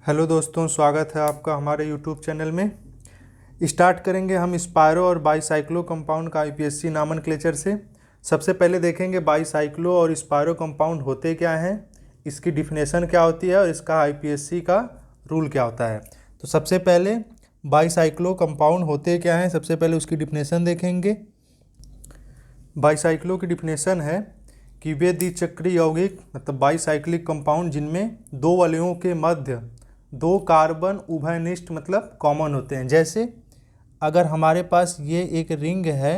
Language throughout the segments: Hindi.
हेलो दोस्तों, स्वागत है आपका हमारे यूट्यूब चैनल में। स्टार्ट करेंगे हम स्पायरो और बाईसाइक्लो कंपाउंड का आईपीएससी नॉमेनक्लेचर से। सबसे पहले देखेंगे बाईसाइक्लो और स्पायरो कंपाउंड होते क्या हैं, इसकी डिफिनेशन क्या होती है और इसका आईपीएससी का रूल क्या होता है। तो सबसे पहले बाईसाइक्लो कंपाउंड होते क्या हैं, सबसे पहले उसकी डिफिनेशन देखेंगे। बाईसाइक्लो की डिफिनेशन है कि वे द्विचक्रीय यौगिक मतलब बाईसाइक्लिक कंपाउंड जिनमें दो वलयों के मध्य दो कार्बन उभयनिष्ठ मतलब कॉमन होते हैं। जैसे अगर हमारे पास ये एक रिंग है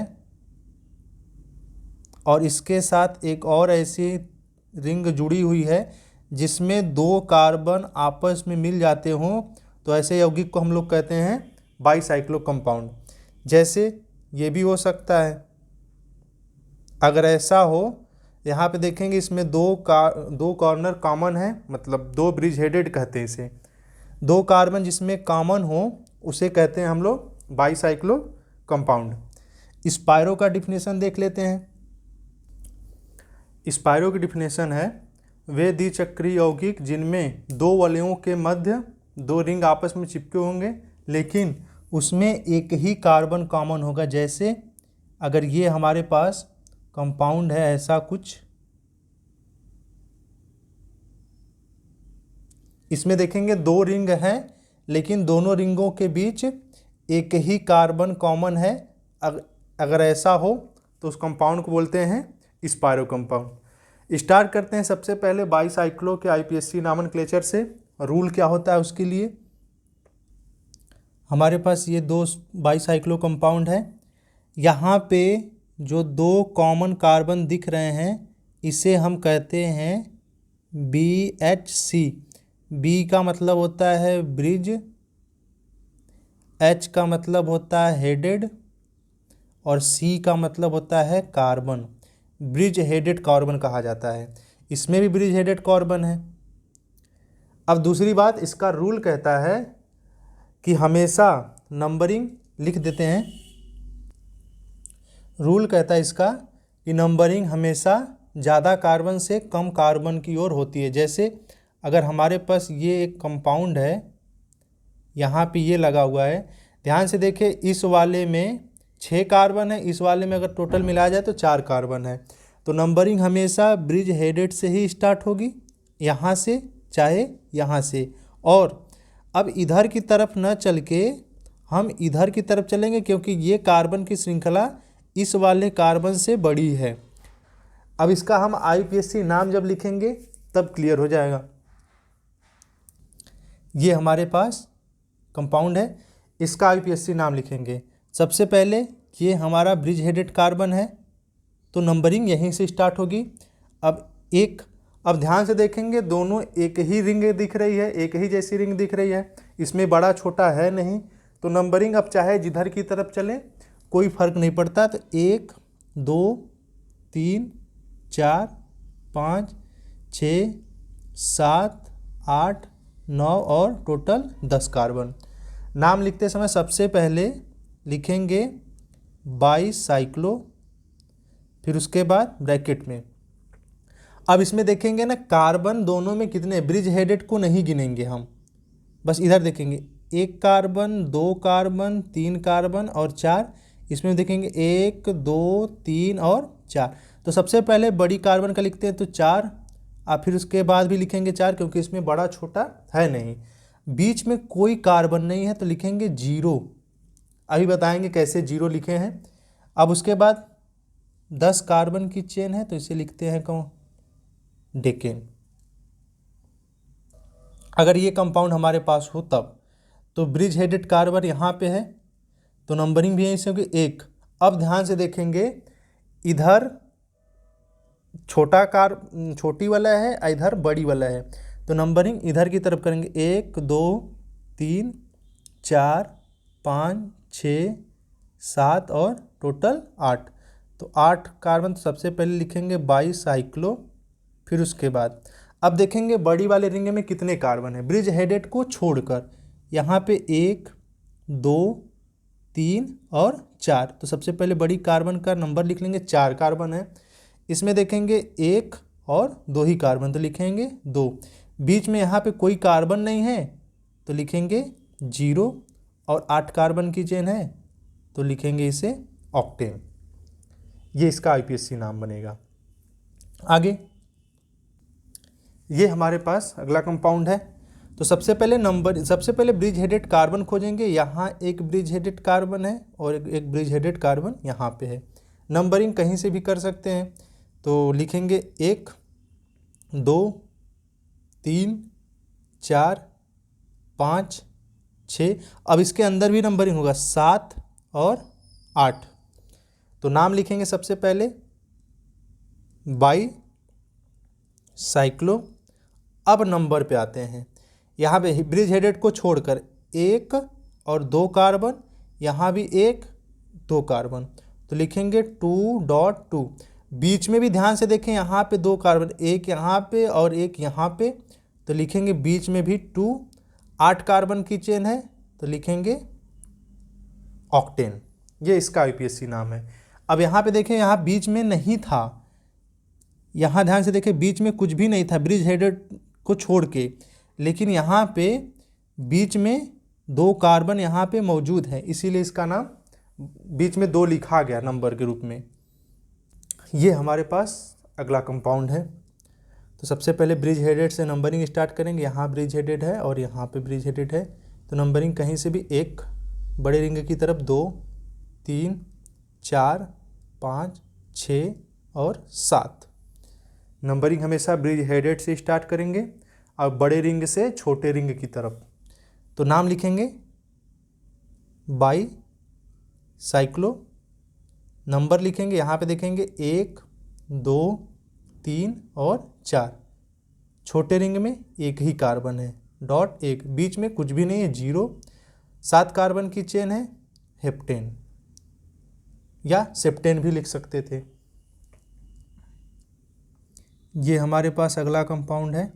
और इसके साथ एक और ऐसी रिंग जुड़ी हुई है जिसमें दो कार्बन आपस में मिल जाते हों, तो ऐसे यौगिक को हम लोग कहते हैं बाईसाइक्लो कंपाउंड। जैसे ये भी हो सकता है। अगर ऐसा हो, यहाँ पे देखेंगे इसमें दो कॉर्नर कॉमन है, मतलब दो ब्रिज हेडेड कहते हैं इसे। दो कार्बन जिसमें कॉमन हो उसे कहते हैं हम लोग बाईसाइक्लो कंपाउंड। स्पायरो का डिफिनेशन देख लेते हैं। स्पायरो की डिफिनेशन है वे द्विचक्रीय यौगिक जिनमें दो वलयों के मध्य दो रिंग आपस में चिपके होंगे लेकिन उसमें एक ही कार्बन कॉमन होगा। जैसे अगर ये हमारे पास कंपाउंड है ऐसा कुछ, इसमें देखेंगे दो रिंग हैं लेकिन दोनों रिंगों के बीच एक ही कार्बन कॉमन है। अगर ऐसा हो तो उस कंपाउंड को बोलते हैं स्पायरो कंपाउंड। स्टार्ट करते हैं सबसे पहले बाईसाइक्लो के आईपीएससी नॉमेनक्लेचर से। रूल क्या होता है उसके लिए। हमारे पास ये दो बाईसाइक्लो कंपाउंड है। यहाँ पे जो दो कॉमन कार्बन दिख रहे हैं इसे हम कहते हैं BHC। बी का मतलब होता है ब्रिज, एच का मतलब होता है हेडेड और सी का मतलब होता है कार्बन। ब्रिज हेडेड कार्बन कहा जाता है। इसमें भी ब्रिज हेडेड कार्बन है। अब दूसरी बात, इसका रूल कहता है कि हमेशा नंबरिंग लिख देते हैं। रूल कहता है इसका कि नंबरिंग हमेशा ज़्यादा कार्बन से कम कार्बन की ओर होती है। जैसे अगर हमारे पास ये एक कंपाउंड है, यहाँ पे ये लगा हुआ है, ध्यान से देखिए इस वाले में 6 कार्बन है, इस वाले में अगर टोटल मिलाया जाए तो 4 कार्बन है। तो नंबरिंग हमेशा ब्रिज हेडेड से ही स्टार्ट होगी, यहाँ से चाहे यहाँ से। और अब इधर की तरफ न चल के हम इधर की तरफ चलेंगे क्योंकि ये कार्बन की श्रृंखला इस वाले कार्बन से बड़ी है। अब इसका हम आईपीएससी नाम जब लिखेंगे तब क्लियर हो जाएगा। ये हमारे पास कंपाउंड है, इसका आईपीएससी नाम लिखेंगे। सबसे पहले ये हमारा ब्रिज हेडेड कार्बन है तो नंबरिंग यहीं से स्टार्ट होगी। अब ध्यान से देखेंगे दोनों एक ही रिंग दिख रही है, एक ही जैसी रिंग दिख रही है, इसमें बड़ा छोटा है नहीं। तो नंबरिंग अब चाहे जिधर की तरफ चले कोई फर्क नहीं पड़ता। तो 1 2 3 4 5 6 7 8 9 और टोटल 10 कार्बन। नाम लिखते समय सबसे पहले लिखेंगे बाईसाइक्लो, फिर उसके बाद ब्रैकेट में। अब इसमें देखेंगे ना कार्बन दोनों में कितने, ब्रिज हेडेड को नहीं गिनेंगे हम, बस इधर देखेंगे 1 कार्बन 2 कार्बन 3 कार्बन और 4। इसमें देखेंगे 1 2 3 और 4। तो सबसे पहले बड़ी कार्बन का लिखते हैं तो 4, और फिर उसके बाद भी लिखेंगे 4 क्योंकि इसमें बड़ा छोटा है नहीं। बीच में कोई कार्बन नहीं है तो लिखेंगे 0। अभी बताएंगे कैसे 0 लिखे हैं। अब उसके बाद 10 कार्बन की चेन है तो इसे लिखते हैं कौन, डेकेन। अगर ये कंपाउंड हमारे पास हो तब तो ब्रिज हेडेड कार्बन यहाँ पे है तो नंबरिंग भी यहीं से होगी 1। अब ध्यान से देखेंगे इधर छोटी वाला है, इधर बड़ी वाला है, तो नंबरिंग इधर की तरफ करेंगे 1 2 3 4 5 6 7 और टोटल 8। तो 8 कार्बन तो सबसे पहले लिखेंगे बाईसाइक्लो। फिर उसके बाद अब देखेंगे बड़ी वाले रिंग में कितने कार्बन है ब्रिज हेडेड को छोड़कर। यहाँ पे 1 2 3 और 4। तो सबसे पहले बड़ी कार्बन का नंबर लिख लेंगे, 4 कार्बन है। इसमें देखेंगे 1 और 2 ही कार्बन तो लिखेंगे 2। बीच में यहाँ पे कोई कार्बन नहीं है तो लिखेंगे 0 और 8 कार्बन की चेन है तो लिखेंगे इसे ऑक्टेन। ये इसका आईपीएससी नाम बनेगा। आगे ये हमारे पास अगला कंपाउंड है। तो सबसे पहले ब्रिज हेडेड कार्बन खोजेंगे। यहाँ एक ब्रिज हेडेड कार्बन है और एक ब्रिज हेडेड कार्बन यहाँ पे है। नंबरिंग कहीं से भी कर सकते हैं, तो लिखेंगे 1 2 3 4 5 6। अब इसके अंदर भी नंबरिंग होगा 7 और 8। तो नाम लिखेंगे सबसे पहले बाई साइक्लो। अब नंबर पे आते हैं। यहाँ पे ब्रिज हेडेड को छोड़कर 1 और 2 कार्बन, यहाँ भी 1 2 कार्बन, तो लिखेंगे 2.2। बीच में भी ध्यान से देखें, यहाँ पे 2 कार्बन, एक यहाँ पे और एक यहाँ पे, तो लिखेंगे बीच में भी 2। 8 कार्बन की चेन है तो लिखेंगे ऑक्टेन। ये इसका आईपीएससी नाम है। अब यहाँ पे देखें, यहाँ बीच में नहीं था, यहाँ ध्यान से देखें बीच में कुछ भी नहीं था ब्रिज हेडेड को छोड़ के, लेकिन यहाँ पे बीच में 2 कार्बन यहाँ पे मौजूद है, इसीलिए इसका नाम बीच में 2 लिखा गया नंबर के रूप में। ये हमारे पास अगला कंपाउंड है। तो सबसे पहले ब्रिज हेडेड से नंबरिंग स्टार्ट करेंगे। यहाँ ब्रिज हेडेड है और यहाँ पे ब्रिज हेडेड है, तो नंबरिंग कहीं से भी 1 बड़े रिंग की तरफ, 2 3 4 5 6 और 7। नंबरिंग हमेशा ब्रिज हेडेड से स्टार्ट करेंगे और बड़े रिंग से छोटे रिंग की तरफ। तो नाम लिखेंगे बाई साइक्लो। नंबर लिखेंगे, यहाँ पे देखेंगे 1 2 3 और 4। छोटे रिंग में एक ही कार्बन है, डॉट 1, बीच में कुछ भी नहीं है, 0। 7 कार्बन की चेन है, हेप्टेन या सेप्टेन भी लिख सकते थे। ये हमारे पास अगला कंपाउंड है।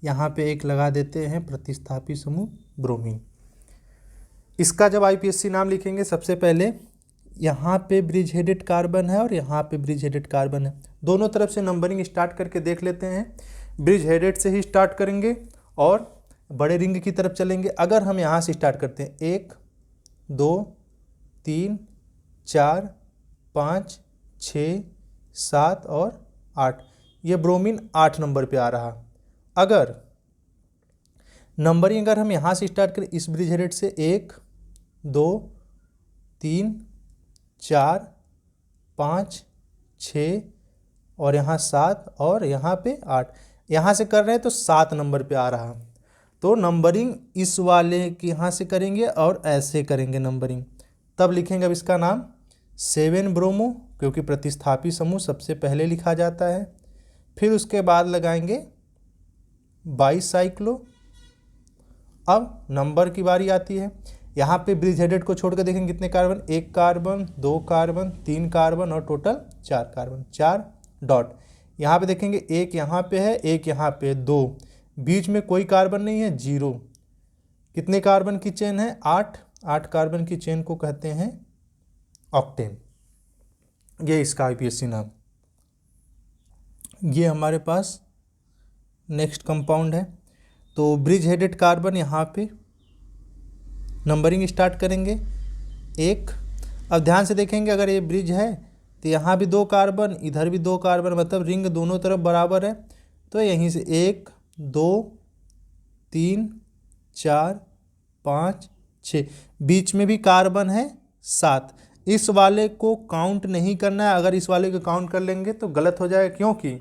यहाँ पे एक लगा देते हैं प्रतिस्थापी समूह ब्रोमीन। इसका जब आईपीएससी नाम लिखेंगे, सबसे पहले यहाँ पे ब्रिज हेडेड कार्बन है और यहाँ पे ब्रिज हेडेड कार्बन है। दोनों तरफ से नंबरिंग स्टार्ट करके देख लेते हैं। ब्रिज हेडेड से ही स्टार्ट करेंगे और बड़े रिंग की तरफ चलेंगे। अगर हम यहाँ से स्टार्ट करते हैं 1 2 3 4 5 6 7 और 8, ये ब्रोमीन 8 नंबर पे आ रहा। अगर नंबरिंग हम यहाँ से स्टार्ट करें इस ब्रिज हेडेड से 1 2 3 4 5 6 और यहाँ 7 और यहाँ पे 8, यहाँ से कर रहे हैं तो 7 नंबर पे आ रहा। तो नंबरिंग इस वाले के यहाँ से करेंगे और ऐसे करेंगे नंबरिंग, तब लिखेंगे अब इसका नाम 7 ब्रोमो, क्योंकि प्रतिस्थापी समूह सबसे पहले लिखा जाता है। फिर उसके बाद लगाएंगे बाईसाइक्लो। अब नंबर की बारी आती है। यहाँ पे ब्रिज हेडेड को छोड़कर देखेंगे कितने कार्बन, 1 कार्बन 2 कार्बन 3 कार्बन और टोटल 4 कार्बन, 4 डॉट। यहाँ पे देखेंगे 1 यहाँ पे है, 1 यहाँ पे, 2, बीच में कोई कार्बन नहीं है, 0। कितने कार्बन की चेन है, 8। 8 कार्बन की चेन को कहते हैं ऑक्टेन। ये इसका आईपीएससी नाम। ये हमारे पास नेक्स्ट कंपाउंड है। तो ब्रिज हेडेड कार्बन यहाँ पे नंबरिंग स्टार्ट करेंगे 1। अब ध्यान से देखेंगे, अगर ये ब्रिज है तो यहाँ भी 2 कार्बन, इधर भी 2 कार्बन, मतलब रिंग दोनों तरफ बराबर है। तो यहीं से 1 2 3 4 5 6, बीच में भी कार्बन है 7। इस वाले को काउंट नहीं करना है। अगर इस वाले को काउंट कर लेंगे तो गलत हो जाएगा, क्योंकि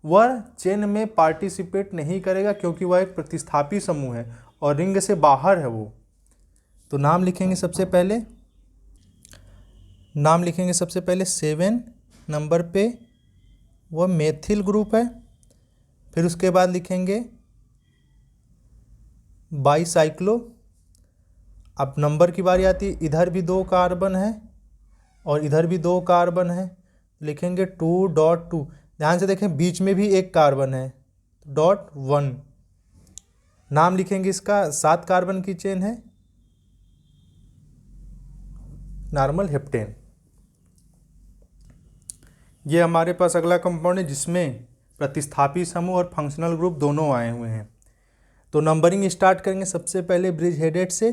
वह चेन में पार्टिसिपेट नहीं करेगा, क्योंकि वह एक प्रतिस्थापी समूह है और रिंग से बाहर है वो। तो नाम लिखेंगे सबसे पहले, 7 नंबर पे वह मेथिल ग्रुप है। फिर उसके बाद लिखेंगे बाईसाइक्लो। अब नंबर की बारी आती है, इधर भी 2 कार्बन है और इधर भी 2 कार्बन है, लिखेंगे 2.2। ध्यान से देखें बीच में भी 1 कार्बन है, .1। नाम लिखेंगे इसका, 7 कार्बन की चेन है, नॉर्मल हेप्टेन। ये हमारे पास अगला कंपाउंड है जिसमें प्रतिस्थापी समूह और फंक्शनल ग्रुप दोनों आए हुए हैं। तो नंबरिंग स्टार्ट करेंगे सबसे पहले ब्रिज हेडेड से।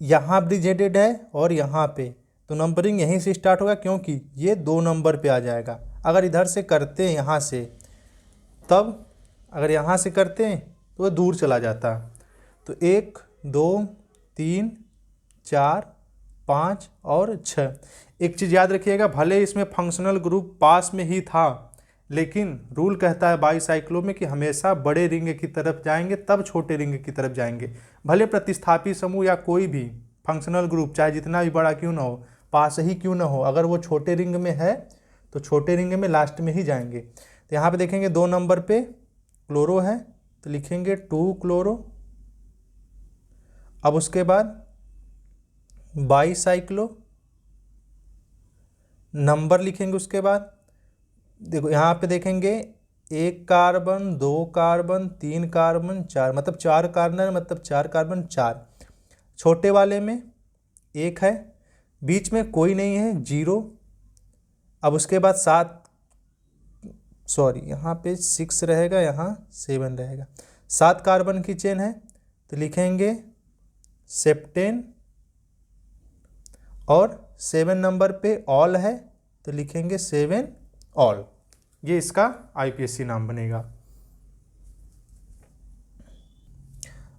यहाँ ब्रिज हेडेड है और यहाँ पे, तो नंबरिंग यहीं से स्टार्ट होगा क्योंकि ये 2 नंबर पे आ जाएगा। अगर इधर से करते हैं यहाँ से, तब अगर यहाँ से करते हैं तो वो दूर चला जाता। तो 1 2 3 4 5 और 6। एक चीज़ याद रखिएगा, भले इसमें फंक्शनल ग्रुप पास में ही था, लेकिन रूल कहता है बाईसाइक्लो में कि हमेशा बड़े रिंग की तरफ जाएंगे तब छोटे रिंग की तरफ जाएंगे। भले प्रतिस्थापी समूह या कोई भी फंक्शनल ग्रुप चाहे जितना भी बड़ा क्यों ना हो, पास ही क्यों ना हो, अगर वो छोटे रिंग में है तो छोटे रिंग में लास्ट में ही जाएंगे। तो यहाँ पे देखेंगे 2 नंबर पे क्लोरो है तो लिखेंगे 2 क्लोरो। अब उसके बाद बाईसाइक्लो नंबर लिखेंगे। उसके बाद देखो यहाँ पे देखेंगे 1 कार्बन 2 कार्बन 3 कार्बन 4, मतलब 4 कार्बन, मतलब 4 कार्बन 4। छोटे वाले में 1 है, बीच में कोई नहीं है 0। अब उसके बाद 7, सॉरी यहाँ पे 6 रहेगा, यहाँ 7 रहेगा। 7 कार्बन की चेन है तो लिखेंगे सेप्टेन। और 7 नंबर पे ऑल है तो लिखेंगे 7 ऑल। ये इसका आईपीएससी नाम बनेगा।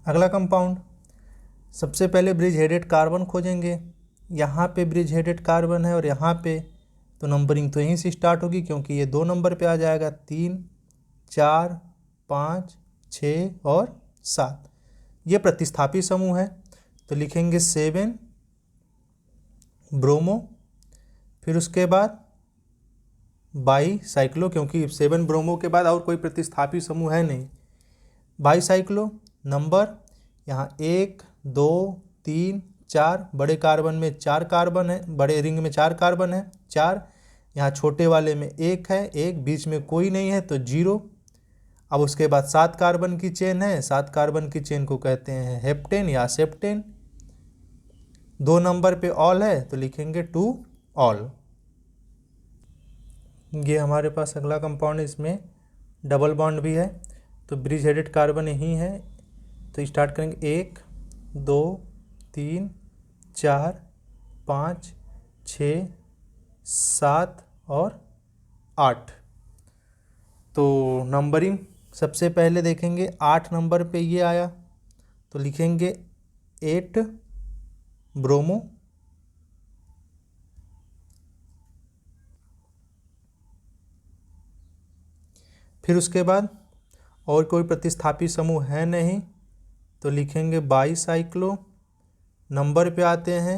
अगला कंपाउंड, सबसे पहले ब्रिज हेडेड कार्बन खोजेंगे। यहाँ पे ब्रिज हेडेड कार्बन है और यहाँ पे, तो नंबरिंग तो यहीं से स्टार्ट होगी क्योंकि ये 2 नंबर पे आ जाएगा। 3 4 5 6 और 7। ये प्रतिस्थापी समूह है तो लिखेंगे 7 ब्रोमो। फिर उसके बाद बाईसाइक्लो, क्योंकि 7 ब्रोमो के बाद और कोई प्रतिस्थापी समूह है नहीं। बाईसाइक्लो नंबर यहाँ 1 2 3 4, बड़े कार्बन में 4 कार्बन है, बड़े रिंग में 4 कार्बन है 4। यहाँ छोटे वाले में 1 है, 1 बीच में कोई नहीं है तो 0। अब उसके बाद 7 कार्बन की चेन है, 7 कार्बन की चेन को कहते हैं हेप्टेन या सेप्टेन। 2 नंबर पे ऑल है तो लिखेंगे 2 ऑल। ये हमारे पास अगला कंपाउंड है, इसमें डबल बॉन्ड भी है तो ब्रिज हेडेड कार्बन यही है। तो स्टार्ट करेंगे 1 2 3 4 5 6 7 और 8। तो नंबरिंग सबसे पहले देखेंगे 8 नंबर पे ये आया तो लिखेंगे 8 ब्रोमो। फिर उसके बाद और कोई प्रतिस्थापी समूह है नहीं तो लिखेंगे बाईसाइक्लो। नंबर पे आते हैं,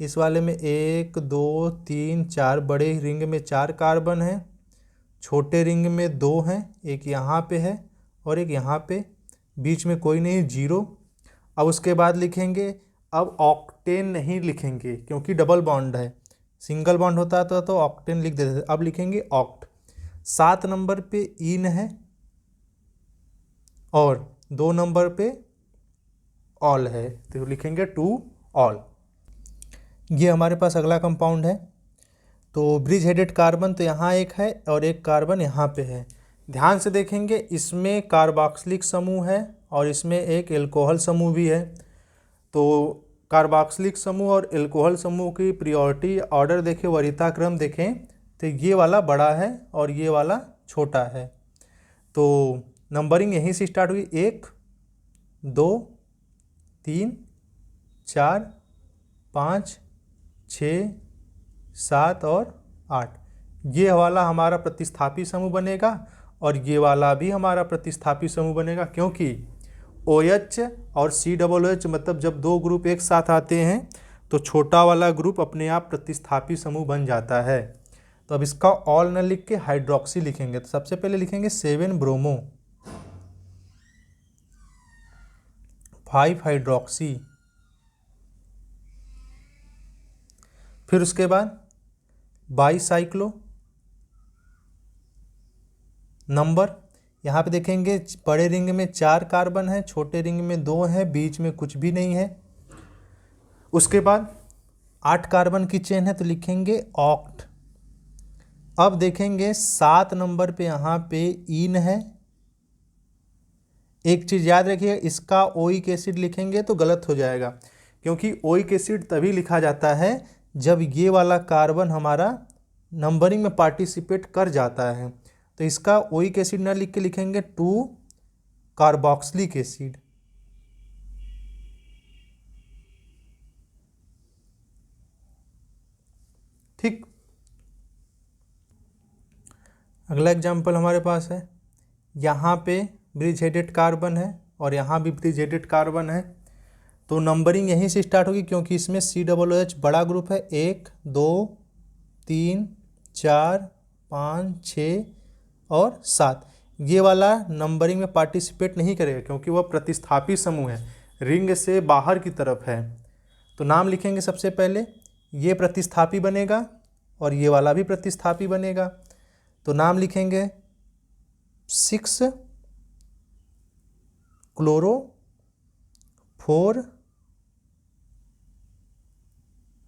इस वाले में 1 2 3 4, बड़े रिंग में 4 कार्बन है, छोटे रिंग में 2 हैं, एक यहाँ पे है और एक यहाँ पे, बीच में कोई नहीं 0। अब उसके बाद लिखेंगे, अब ऑक्टेन नहीं लिखेंगे क्योंकि डबल बॉन्ड है, सिंगल बॉन्ड होता तो ऑक्टेन लिख देते थे। अब लिखेंगे ऑक्ट। 7 नंबर पे इन है और 2 नंबर पे ऑल है तो लिखेंगे 2 ऑल। ये हमारे पास अगला कंपाउंड है। तो ब्रिज हेडेड कार्बन तो यहाँ एक है और एक कार्बन यहाँ पे है। ध्यान से देखेंगे, इसमें कार्बोक्सिलिक समूह है और इसमें एक एल्कोहल समूह भी है। तो कार्बोक्सिलिक समूह और एल्कोहल समूह की प्रियोरिटी ऑर्डर देखें, वरीयता क्रम देखें तो ये वाला बड़ा है और ये वाला छोटा है। तो नंबरिंग यहीं से स्टार्ट हुई, 1 2 3 4 5 6 7 और 8। ये वाला हमारा प्रतिस्थापी समूह बनेगा और ये वाला भी हमारा प्रतिस्थापी समूह बनेगा क्योंकि OH और COOH, मतलब जब 2 ग्रुप एक साथ आते हैं तो छोटा वाला ग्रुप अपने आप प्रतिस्थापी समूह बन जाता है। तो अब इसका ऑल न लिख के हाइड्रोक्सी लिखेंगे। तो सबसे पहले लिखेंगे 7 ब्रोमो, 5 हाइड्रोक्सी। फिर उसके बाद बाईसाइक्लो। नंबर यहाँ पे देखेंगे, बड़े रिंग में 4 कार्बन है, छोटे रिंग में 2 है, बीच में कुछ भी नहीं है। उसके बाद 8 कार्बन की चेन है तो लिखेंगे ऑक्ट। अब देखेंगे 7 नंबर पे यहाँ पे इन है, एक चीज़ याद रखिए, इसका ओइक एसिड लिखेंगे तो गलत हो जाएगा, क्योंकि ओइक एसिड तभी लिखा जाता है जब ये वाला कार्बन हमारा नंबरिंग में पार्टिसिपेट कर जाता है। तो इसका ओइक एसिड ना लिख के लिखेंगे 2 कार्बोक्सिलिक एसिड। ठीक, अगला एग्जाम्पल हमारे पास है, यहाँ पे ब्रिज हेडेड कार्बन है और यहाँ भी ब्रिज हेडेड कार्बन है। तो नंबरिंग यहीं से स्टार्ट होगी, क्योंकि इसमें COOH बड़ा ग्रुप है, 1 2 3 4 5 6 और 7। ये वाला नंबरिंग में पार्टिसिपेट नहीं करेगा क्योंकि वह प्रतिस्थापी समूह है, रिंग से बाहर की तरफ है। तो नाम लिखेंगे सबसे पहले, ये प्रतिस्थापी बनेगा और ये वाला भी प्रतिस्थापी बनेगा। तो नाम लिखेंगे 6 क्लोरो 4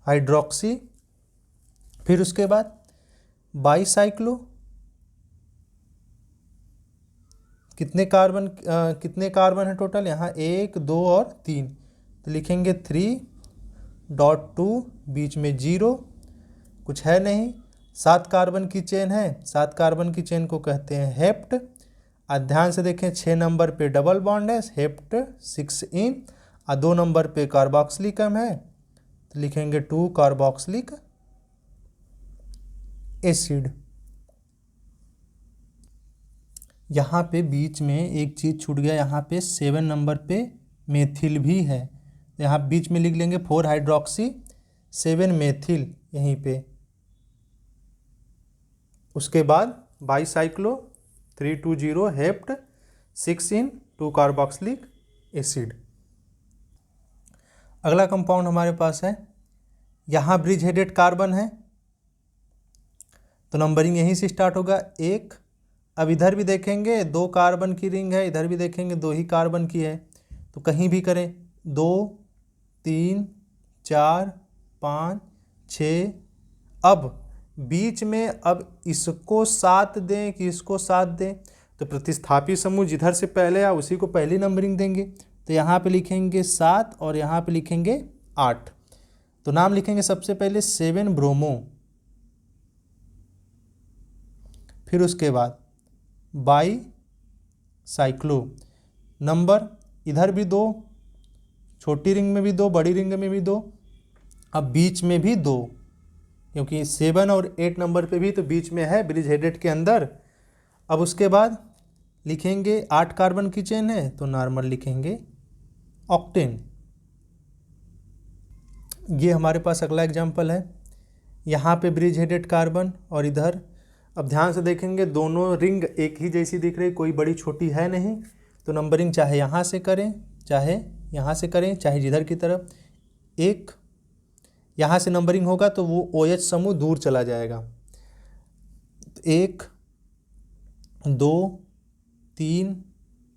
हाइड्रोक्सी, फिर उसके बाद बाईसाइक्लो, कितने कार्बन है टोटल, यहाँ 1 2 और 3, तो लिखेंगे 3.2, बीच में 0, कुछ है नहीं। 7 कार्बन की चेन है, 7 कार्बन की चेन को कहते हैं हेप्ट। ध्यान से देखें, 6 नंबर पे डबल बॉन्ड है, हेप्ट 6 इन, और 2 नंबर पे कार्बोक्सिलिकम है, तो लिखेंगे 2 कार्बोक्सिलिक एसिड। यहाँ पे बीच में एक चीज़ छूट गया, यहाँ पे 7 नंबर पे मेथिल भी है, यहाँ बीच में लिख लेंगे 4 हाइड्रोक्सी 7 मेथिल यहीं पे। उसके बाद बाईसाइक्लो 320 हेप्ट 6 इन 2 कार्बोक्सिलिक एसिड। अगला कंपाउंड हमारे पास है, यहाँ ब्रिज हेडेड कार्बन है, तो नंबरिंग यहीं से स्टार्ट होगा 1। अब इधर भी देखेंगे 2 कार्बन की रिंग है, इधर भी देखेंगे 2 ही कार्बन की है, तो कहीं भी करें 2 3 4 5 6। अब बीच में अब इसको 7 दें कि इसको 7 दें, तो प्रतिस्थापी समूह जिधर से पहले आया उसी को पहली नंबरिंग देंगे। तो यहाँ पे लिखेंगे 7 और यहाँ पे लिखेंगे 8। तो नाम लिखेंगे सबसे पहले 7 ब्रोमो, फिर उसके बाद बाई साइक्लो, नंबर इधर भी 2, छोटी रिंग में भी 2, बड़ी रिंग में भी 2, अब बीच में भी 2, क्योंकि 7 और 8 नंबर पे भी तो बीच में है ब्रिज हेडेड के अंदर। अब उसके बाद लिखेंगे 8 कार्बन की चेन है, तो नॉर्मल लिखेंगे ऑक्टेन। ये हमारे पास अगला एग्जाम्पल है, यहाँ पे ब्रिज हेडेड कार्बन और इधर, अब ध्यान से देखेंगे दोनों रिंग एक ही जैसी दिख रही, कोई बड़ी छोटी है नहीं, तो नंबरिंग चाहे यहाँ से करें चाहे यहाँ से करें चाहे जिधर की तरफ, एक यहाँ से नंबरिंग होगा तो वो OH समूह दूर चला जाएगा। 1 2 3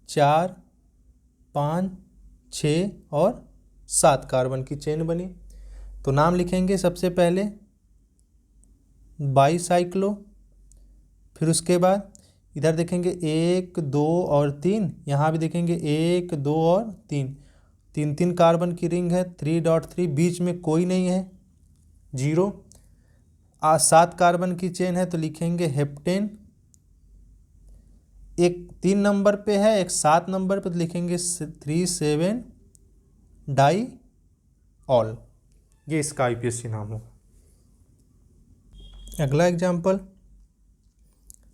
4 5 6 और 7 कार्बन की चेन बनी। तो नाम लिखेंगे सबसे पहले बाईसाइक्लो, फिर उसके बाद इधर देखेंगे 1 2 और 3, यहाँ भी देखेंगे 1 2 और 3, 3 कार्बन की रिंग है, 3.3, बीच में कोई नहीं है, 0। 7 कार्बन की चेन है तो लिखेंगे हेप्टेन, एक 3 नंबर पे है एक 7 नंबर पे, तो लिखेंगे 3,7 डाई ऑल। ये इसका IPSC नाम हो। अगला एग्जाम्पल,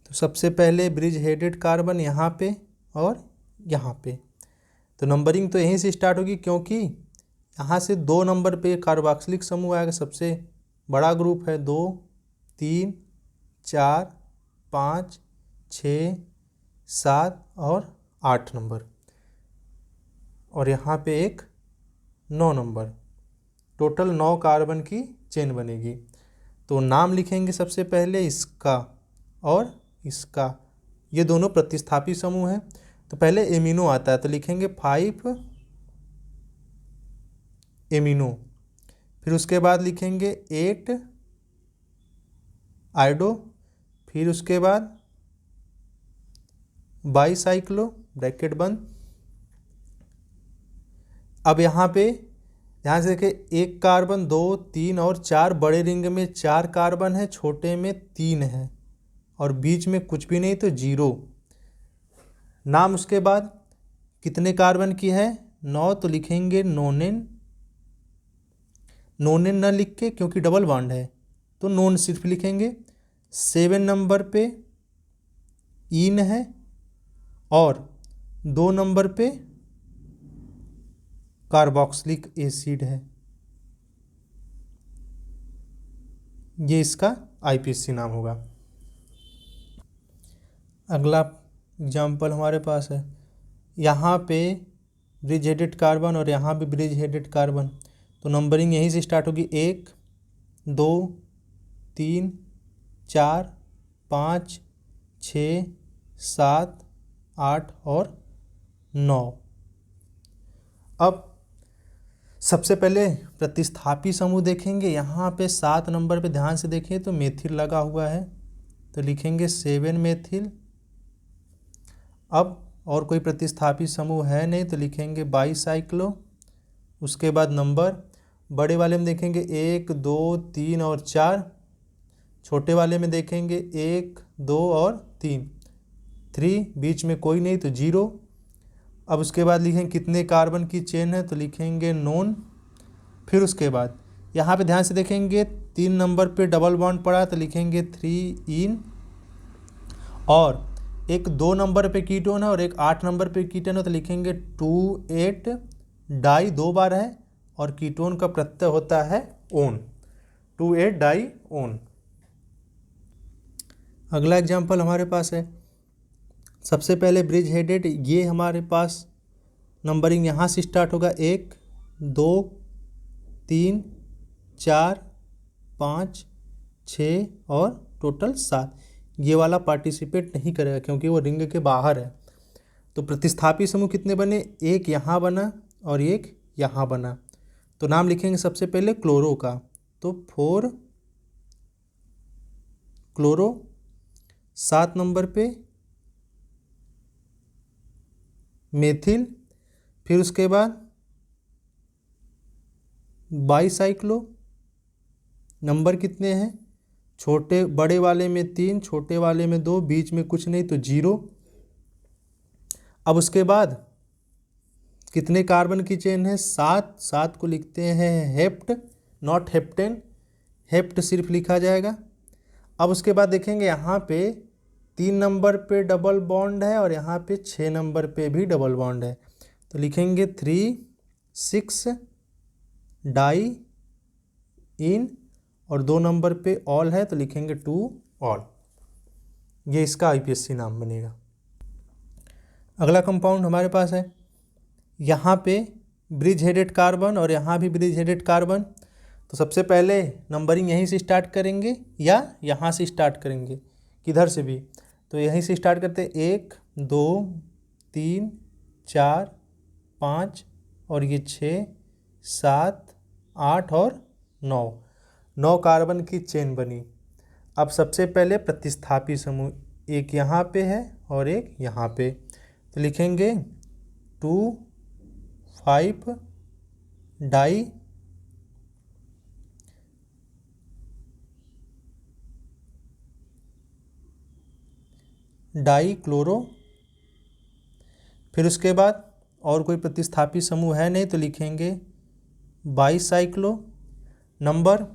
तो सबसे पहले ब्रिज हेडेड कार्बन यहाँ पे और यहाँ पे, तो नंबरिंग तो यहीं से स्टार्ट होगी, क्योंकि यहाँ से 2 नंबर पे कार्बोक्सिलिक समूह आएगा, सबसे बड़ा ग्रुप है, 2 3 4 5 6 7 और 8 नंबर, और यहाँ पे एक 9 नंबर, टोटल 9 कार्बन की चेन बनेगी। तो नाम लिखेंगे सबसे पहले इसका और इसका, ये दोनों प्रतिस्थापी समूह हैं, तो पहले एमिनो आता है, तो लिखेंगे 5 एमिनो, फिर उसके बाद लिखेंगे 8 आइडो, फिर उसके बाद बाईसाइक्लो ब्रैकेट बंद, अब यहाँ पे ध्यान से देखिए, 1 कार्बन 2 3 और 4, बड़े रिंग में 4 कार्बन है, छोटे में 3 है और बीच में कुछ भी नहीं तो 0। नाम उसके बाद कितने कार्बन की है, 9, तो लिखेंगे नोनेन। नोनेन न लिख के, क्योंकि डबल बॉन्ड है तो नोन सिर्फ लिखेंगे। 7 नंबर पे इन है और 2 नंबर पे कार्बोक्सिलिक एसिड है। ये इसका आईपीएससी नाम होगा। अगला एग्जाम्पल हमारे पास है, यहाँ पे ब्रिज हेडेड कार्बन और यहाँ भी ब्रिज हेडेड कार्बन, तो नंबरिंग यहीं से स्टार्ट होगी। 1 2 3 4 5 6 7 8 और 9। अब सबसे पहले प्रतिस्थापी समूह देखेंगे। यहाँ पे 7 नंबर पे ध्यान से देखें तो मेथिल लगा हुआ है, तो लिखेंगे 7 मेथिल। अब और कोई प्रतिस्थापी समूह है नहीं तो लिखेंगे बाईसाइक्लो। उसके बाद नंबर बड़े वाले में देखेंगे 1 2 3 और 4, छोटे वाले में देखेंगे 1 2 और 3, बीच में कोई नहीं तो 0। अब उसके बाद लिखेंगे कितने कार्बन की चेन है, तो लिखेंगे नोन। फिर उसके बाद यहाँ पे ध्यान से देखेंगे 3 नंबर पे डबल बॉन्ड पड़ा तो लिखेंगे 3 इन, और एक 2 नंबर पे कीटोन है और एक 8 नंबर पे कीटोन है तो लिखेंगे 2 8 डाई, 2 बार है और कीटोन का प्रत्यय होता है ओन, 2 8 डाई ओन। अगला एग्जाम्पल हमारे पास है, सबसे पहले ब्रिज हेडेड, ये हमारे पास नंबरिंग यहाँ से स्टार्ट होगा। 1 2 3 4 5 6 और टोटल 7। ये वाला पार्टिसिपेट नहीं करेगा क्योंकि वो रिंग के बाहर है। तो प्रतिस्थापी समूह कितने बने, एक यहाँ बना और एक यहाँ बना। तो नाम लिखेंगे सबसे पहले क्लोरो का, तो 4 क्लोरो। 7 नंबर पे मेथिल। फिर उसके बाद बाईसाइक्लो। नंबर कितने हैं, छोटे बड़े वाले में 3, छोटे वाले में 2, बीच में कुछ नहीं तो 0। अब उसके बाद कितने कार्बन की चेन है, 7। 7 को लिखते हैं हेप्ट, नॉट हेप्टेन, हेप्ट सिर्फ लिखा जाएगा। अब उसके बाद देखेंगे यहाँ पे 3 नंबर पे डबल बॉन्ड है और यहाँ पे 6 नंबर पे भी डबल बॉन्ड है, तो लिखेंगे 3 6 डाई इन, और 2 नंबर पे ऑल है तो लिखेंगे 2 ऑल। ये इसका आईपीएससी नाम बनेगा। अगला कंपाउंड हमारे पास है, यहाँ पे ब्रिज हेडेड कार्बन और यहाँ भी ब्रिज हेडेड कार्बन। तो सबसे पहले नंबरिंग यहीं से स्टार्ट करेंगे या यहाँ से स्टार्ट करेंगे, किधर से भी, तो यहीं से स्टार्ट करते 1 2 3 4 5 और ये 6 7 8 और 9 कार्बन की चेन बनी। अब सबसे पहले प्रतिस्थापी समूह, एक यहाँ पे है और एक यहाँ पे, तो लिखेंगे 2 5 डाई डाई क्लोरो। फिर उसके बाद और कोई प्रतिस्थापी समूह है नहीं तो लिखेंगे बाईसाइक्लो। नंबर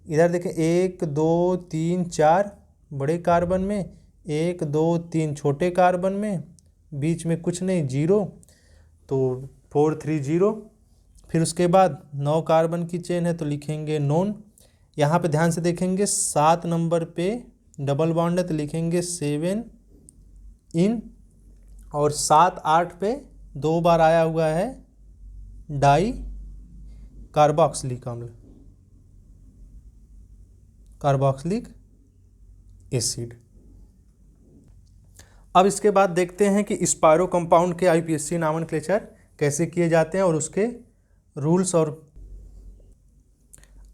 इधर देखें 1 2 3 4 बड़े कार्बन में, 1 2 3 छोटे कार्बन में, बीच में कुछ नहीं 0, तो 4 3 0। फिर उसके बाद 9 कार्बन की चेन है तो लिखेंगे नोन। यहाँ पे ध्यान से देखेंगे 7 नंबर पे डबल बॉन्ड है तो लिखेंगे 7 इन, और 7 8 पे 2 बार आया हुआ है डाई कार्बोक्सिलिक अम्ल, कार्बोक्सिलिक एसिड। अब इसके बाद देखते हैं कि स्पायरो कंपाउंड के आईपीएससी नामनक्लेचर कैसे किए जाते हैं और उसके रूल्स। और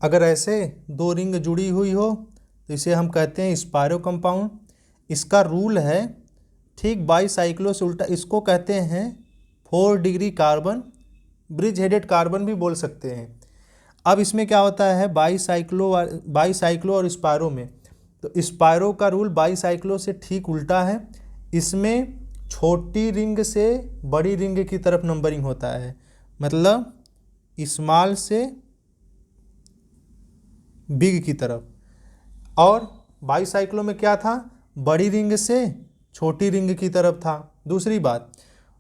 अगर ऐसे 2 रिंग जुड़ी हुई हो तो इसे हम कहते हैं स्पायरो कंपाउंड। इसका रूल है ठीक बाईसाइक्लो से उल्टा, इसको कहते हैं 4 degree carbon bridge headed carbon भी बोल सकते हैं। अब इसमें क्या होता है बाईसाइक्लो और स्पायरो में, तो स्पायरो का रूल बाईसाइक्लो से ठीक उल्टा है। इसमें छोटी रिंग से बड़ी रिंग की तरफ नंबरिंग होता है, मतलब स्मॉल से बिग की तरफ। और बाईसाइक्लो में क्या था, बड़ी रिंग से छोटी रिंग की तरफ था। दूसरी बात,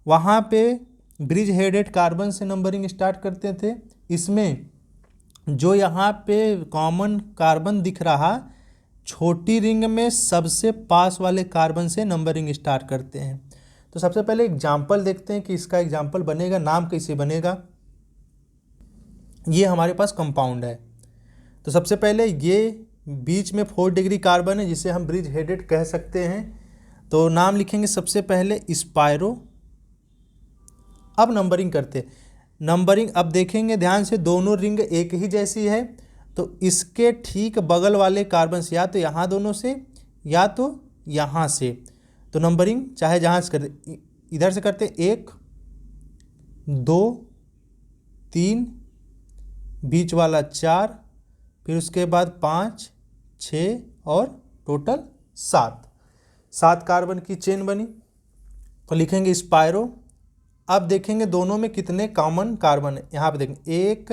वहाँ पे ब्रिज हेडेड कार्बन से नंबरिंग स्टार्ट करते थे। इसमें जो यहाँ पे कॉमन कार्बन दिख रहा, छोटी रिंग में सबसे पास वाले कार्बन से नंबरिंग स्टार्ट करते हैं। तो सबसे पहले एग्जाम्पल देखते हैं कि इसका एग्जाम्पल बनेगा, नाम कैसे बनेगा। ये हमारे पास कंपाउंड है, तो सबसे पहले ये बीच में 4 डिग्री कार्बन है जिसे हम ब्रिज हेडेड कह सकते हैं। तो नाम लिखेंगे सबसे पहले स्पायरो। अब नंबरिंग करते, नंबरिंग अब देखेंगे ध्यान से, दोनों रिंग एक ही जैसी है, तो इसके ठीक बगल वाले कार्बन से या तो यहाँ दोनों से या तो यहाँ से, तो नंबरिंग चाहे जहाँ से करते, इधर से करते 1 2 3, बीच वाला 4, फिर उसके बाद 5 6 और टोटल 7 कार्बन की चेन बनी। तो लिखेंगे स्पायरो। अब देखेंगे दोनों में कितने कॉमन कार्बन है, यहाँ पे देखेंगे 1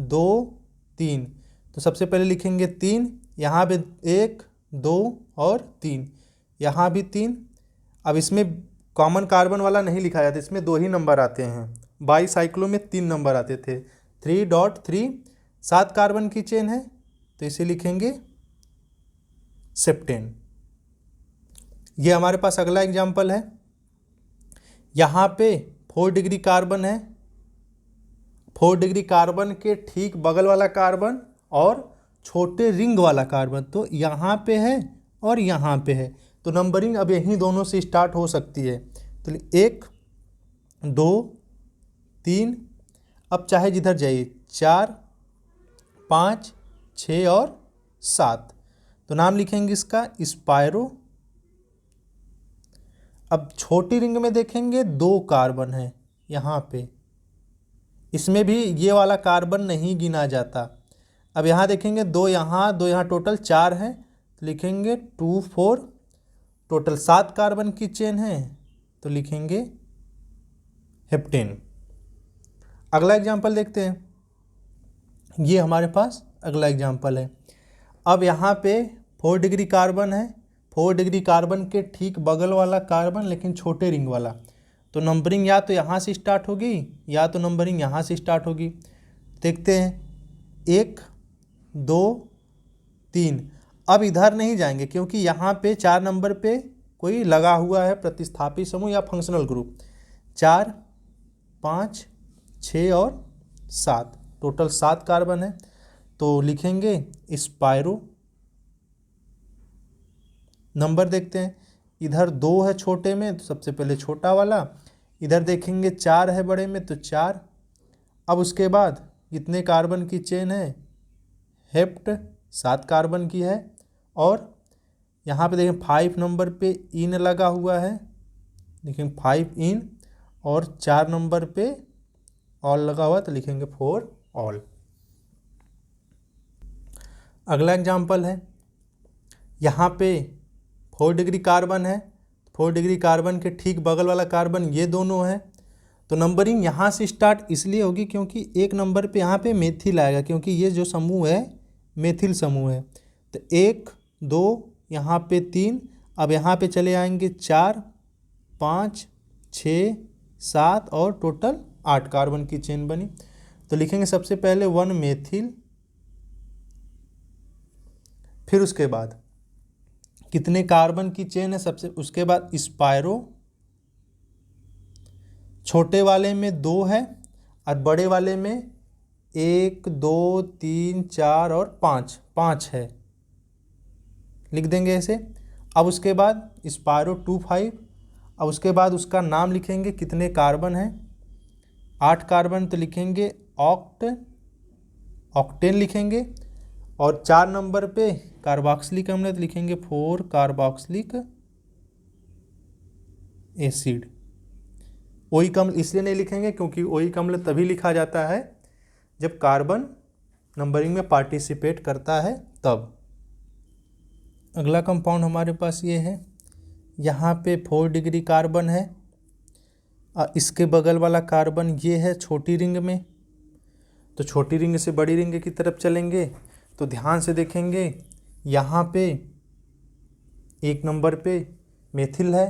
2 3, तो सबसे पहले लिखेंगे 3, यहाँ पे 1 2 और 3, यहाँ भी 3। अब इसमें कॉमन कार्बन वाला नहीं लिखा जाता, इसमें 2 ही नंबर आते हैं। बाईसाइक्लो में 3 नंबर आते थे, 3.3। 7 कार्बन की चेन है, तो इसे लिखेंगे सेप्टेन। ये हमारे पास अगला एग्जाम्पल है। यहाँ पे 4 डिग्री कार्बन है, 4 डिग्री कार्बन के ठीक बगल वाला कार्बन और छोटे रिंग वाला कार्बन, तो यहाँ पे है और यहाँ पे है, तो नंबरिंग अब यहीं दोनों से स्टार्ट हो सकती है। तो 1 2 3, अब चाहे जिधर जाइए 4 5 6 और 7, तो नाम लिखेंगे इसका स्पायरो। अब छोटी रिंग में देखेंगे 2 कार्बन है यहाँ पे, इसमें भी ये वाला कार्बन नहीं गिना जाता। अब यहाँ देखेंगे 2 यहाँ 2 यहाँ, टोटल 4 है, तो लिखेंगे 2 4, टोटल 7 कार्बन की चेन है, तो लिखेंगे हेप्टेन। अगला एग्जाम्पल देखते हैं, ये हमारे पास अगला एग्जाम्पल है। अब यहाँ पे 4 डिग्री कार्बन है, 4 डिग्री कार्बन के ठीक बगल वाला कार्बन लेकिन छोटे रिंग वाला, तो नंबरिंग या तो यहाँ से स्टार्ट होगी या तो नंबरिंग यहाँ से स्टार्ट होगी। देखते हैं 1 2 3। अब इधर नहीं जाएंगे क्योंकि यहाँ पे 4 नंबर पे कोई लगा हुआ है प्रतिस्थापी समूह या फंक्शनल ग्रुप। 4 5 6 और 7, टोटल 7 कार्बन है, तो लिखेंगे स्पायरो। नंबर देखते हैं, इधर 2 है छोटे में, तो सबसे पहले छोटा वाला, इधर देखेंगे 4 है बड़े में, तो 4। अब उसके बाद कितने कार्बन की चेन है, हेप्ट 7 कार्बन की है, और यहाँ पे देखें 5 नंबर पे इन लगा हुआ है, देखें 5 इन, और 4 नंबर पे ऑल लगा हुआ, तो लिखेंगे 4 ऑल। अगला एग्जाम्पल है, यहाँ पे 4 डिग्री कार्बन है, 4 डिग्री कार्बन के ठीक बगल वाला कार्बन ये दोनों है, तो नंबरिंग यहाँ से स्टार्ट इसलिए होगी क्योंकि 1 नंबर पे यहाँ पे मेथिल आएगा, क्योंकि ये जो समूह है मेथिल समूह है। तो 1 2 यहाँ पे 3, अब यहाँ पे चले आएंगे 4 5 6 7 और टोटल 8 कार्बन की चेन बनी। तो लिखेंगे सबसे पहले 1 मेथिल, फिर उसके बाद कितने कार्बन की चेन है सबसे, उसके बाद स्पायरो। छोटे वाले में 2 है और बड़े वाले में 1 2 3 4 और 5 है, लिख देंगे ऐसे। अब उसके बाद स्पायरो 2 5, अब उसके बाद उसका नाम लिखेंगे कितने कार्बन है, 8 कार्बन, तो लिखेंगे ऑक्टेन लिखेंगे, और 4 नंबर पे कार्बोक्सिलिक अम्ल, तो लिखेंगे 4 कार्बोक्सिलिक एसिड। OH अम्ल इसलिए नहीं लिखेंगे क्योंकि OH अम्ल तभी लिखा जाता है जब कार्बन नंबरिंग में पार्टिसिपेट करता है तब। अगला कंपाउंड हमारे पास ये है, यहाँ पे 4 डिग्री कार्बन है, इसके बगल वाला कार्बन ये है छोटी रिंग में। तो छोटी रिंग से बड़ी रिंग की तरफ चलेंगे तो ध्यान से देखेंगे, यहाँ पे 1 नंबर पे मेथिल है,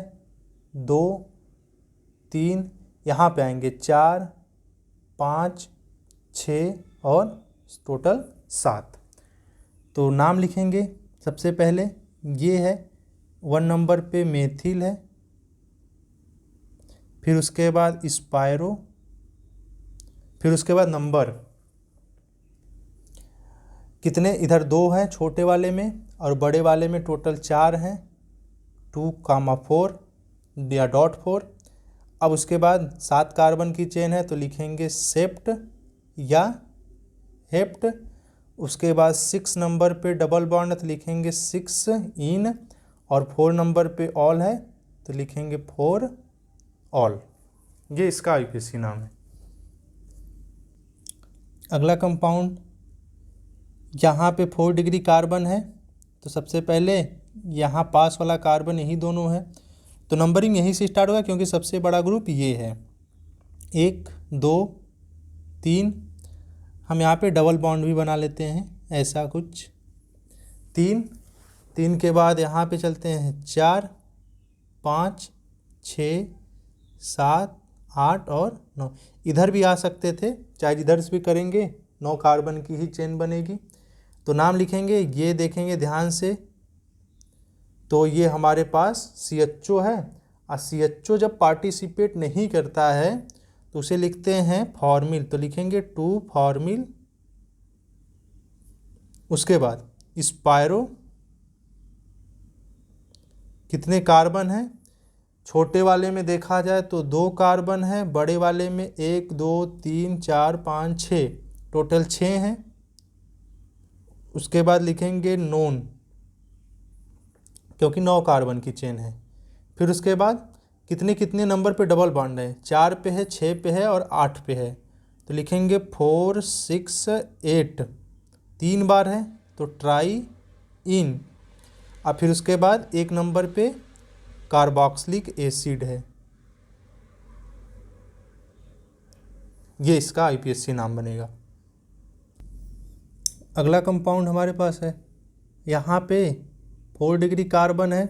2 3, यहाँ पे आएंगे 4 5 6 और टोटल 7। तो नाम लिखेंगे सबसे पहले, ये है 1 नंबर पे मेथिल है, फिर उसके बाद स्पायरो, फिर उसके बाद नंबर कितने, इधर 2 है छोटे वाले में और बड़े वाले में टोटल 4 हैं, 2,4 या .4। अब उसके बाद 7 कार्बन की चेन है तो लिखेंगे सेप्ट या हेप्ट। उसके बाद 6 नंबर पे डबल बॉन्ड है तो लिखेंगे 6 इन, और 4 नंबर पे ऑल है तो लिखेंगे 4 ऑल। ये इसका IUPAC नाम है। अगला कंपाउंड, यहाँ पे 4 डिग्री कार्बन है तो सबसे पहले यहाँ पास वाला कार्बन यही दोनों है, तो नंबरिंग यहीं से स्टार्ट होगा क्योंकि सबसे बड़ा ग्रुप ये है। 1 2 3, हम यहाँ पे डबल बॉन्ड भी बना लेते हैं ऐसा कुछ, 3 के बाद यहाँ पे चलते हैं 4 5 6 7 8 और 9। इधर भी आ सकते थे, चाहे इधर से भी करेंगे 9 कार्बन की ही चेन बनेगी। तो नाम लिखेंगे, ये देखेंगे ध्यान से, तो ये हमारे पास CHO है, और CHO जब पार्टिसिपेट नहीं करता है तो उसे लिखते हैं फॉर्मिल, तो लिखेंगे 2 फॉर्मिल। उसके बाद स्पायरो, कितने कार्बन हैं, छोटे वाले में देखा जाए तो 2 कार्बन है, बड़े वाले में 1 2 3 4 5 6, टोटल 6 हैं। उसके बाद लिखेंगे नोन क्योंकि 9 कार्बन की चेन है। फिर उसके बाद कितने कितने नंबर पे डबल बॉन्ड है, 4 पे है, 6 पे है और 8 पे है, तो लिखेंगे 4 6 8, 3 बार है तो ट्राई इन। और फिर उसके बाद 1 नंबर पे कार्बोक्सिलिक एसिड है, ये इसका IUPAC नाम बनेगा। अगला कंपाउंड हमारे पास है, यहाँ पे 4 डिग्री कार्बन है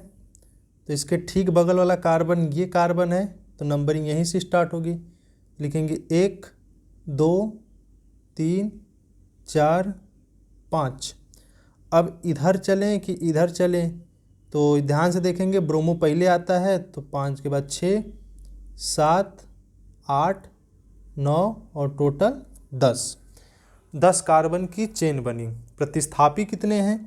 तो इसके ठीक बगल वाला कार्बन ये कार्बन है, तो नंबरिंग यहीं से स्टार्ट होगी। लिखेंगे 1 2 3 4 5। अब इधर चलें कि इधर चलें, तो ध्यान से देखेंगे, ब्रोमो पहले आता है तो 5 के बाद 6 7 8 9 और टोटल 10 कार्बन की चेन बनी। प्रतिस्थापी कितने हैं,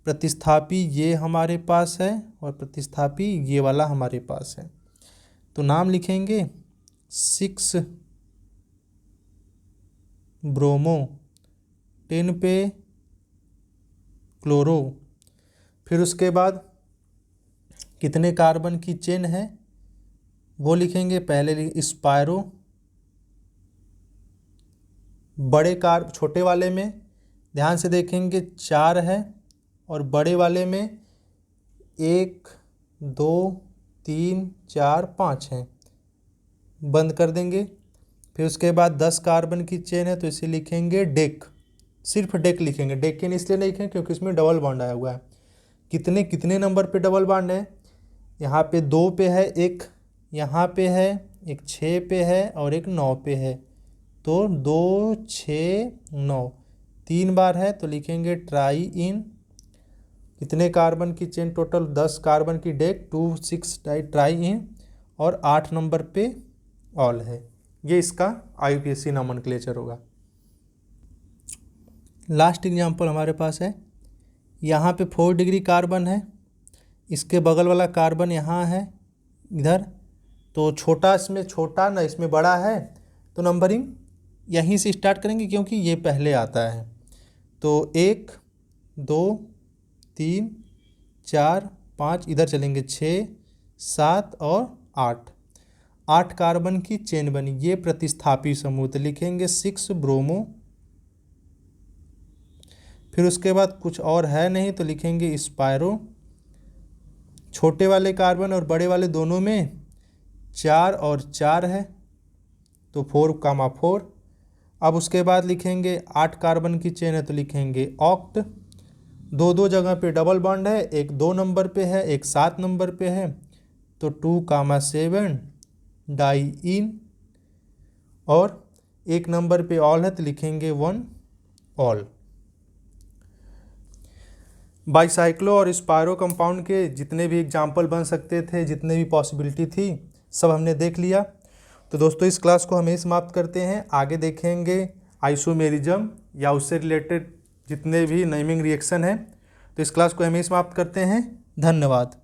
प्रतिस्थापी ये हमारे पास है और प्रतिस्थापी ये वाला हमारे पास है, तो नाम लिखेंगे 6 ब्रोमो, 10 पे क्लोरो। फिर उसके बाद कितने कार्बन की चेन है वो लिखेंगे, पहले स्पायरो, छोटे वाले में ध्यान से देखेंगे 4 है और बड़े वाले में 1 2 3 4 5 हैं, बंद कर देंगे। फिर उसके बाद 10 कार्बन की चेन है तो इसे लिखेंगे डेक, सिर्फ डेक लिखेंगे, डेकेन इसलिए नहीं लिखेंगे क्योंकि इसमें डबल बॉन्ड आया हुआ है। कितने कितने नंबर पे डबल बॉन्ड है, यहाँ पे 2 पे है, एक यहाँ पे है, एक 6 पे है और एक 9 पे है, तो 2 6 9, 3 बार है तो लिखेंगे ट्राई इन। कितने कार्बन की चेन, टोटल 10 कार्बन की डेक, 2 6 ट्राई इन और 8 नंबर पे ऑल है। ये इसका IUPAC नोमेनक्लेचर होगा। लास्ट एग्जांपल हमारे पास है, यहाँ पे 4 डिग्री कार्बन है, इसके बगल वाला कार्बन यहाँ है इधर, तो छोटा इसमें छोटा ना इसमें बड़ा है, तो नंबरिंग यहीं से स्टार्ट करेंगे क्योंकि ये पहले आता है। तो 1 2 3 4 5, इधर चलेंगे 6 7 और 8। 8 कार्बन की चेन बनी, ये प्रतिस्थापी समूह, तो लिखेंगे 6 ब्रोमो। फिर उसके बाद कुछ और है नहीं तो लिखेंगे स्पायरो। छोटे वाले कार्बन और बड़े वाले दोनों में 4 और 4 है तो 4,4। अब उसके बाद लिखेंगे 8 कार्बन की चेन है तो लिखेंगे ऑक्ट। दो जगह पे डबल बॉन्ड है, एक 2 नंबर पे है, एक 7 नंबर पे है, तो 2,7 डाईइन। और एक नंबर पे ऑल है तो लिखेंगे 1 ऑल। बाईसाइक्लो और स्पायरो कंपाउंड के जितने भी एग्जाम्पल बन सकते थे, जितने भी पॉसिबिलिटी थी, सब हमने देख लिया। तो दोस्तों इस क्लास को हम यही समाप्त करते हैं। आगे देखेंगे आइसोमेरिज्म या उससे रिलेटेड जितने भी नेमिंग रिएक्शन हैं। तो इस क्लास को हम यही समाप्त करते हैं। धन्यवाद।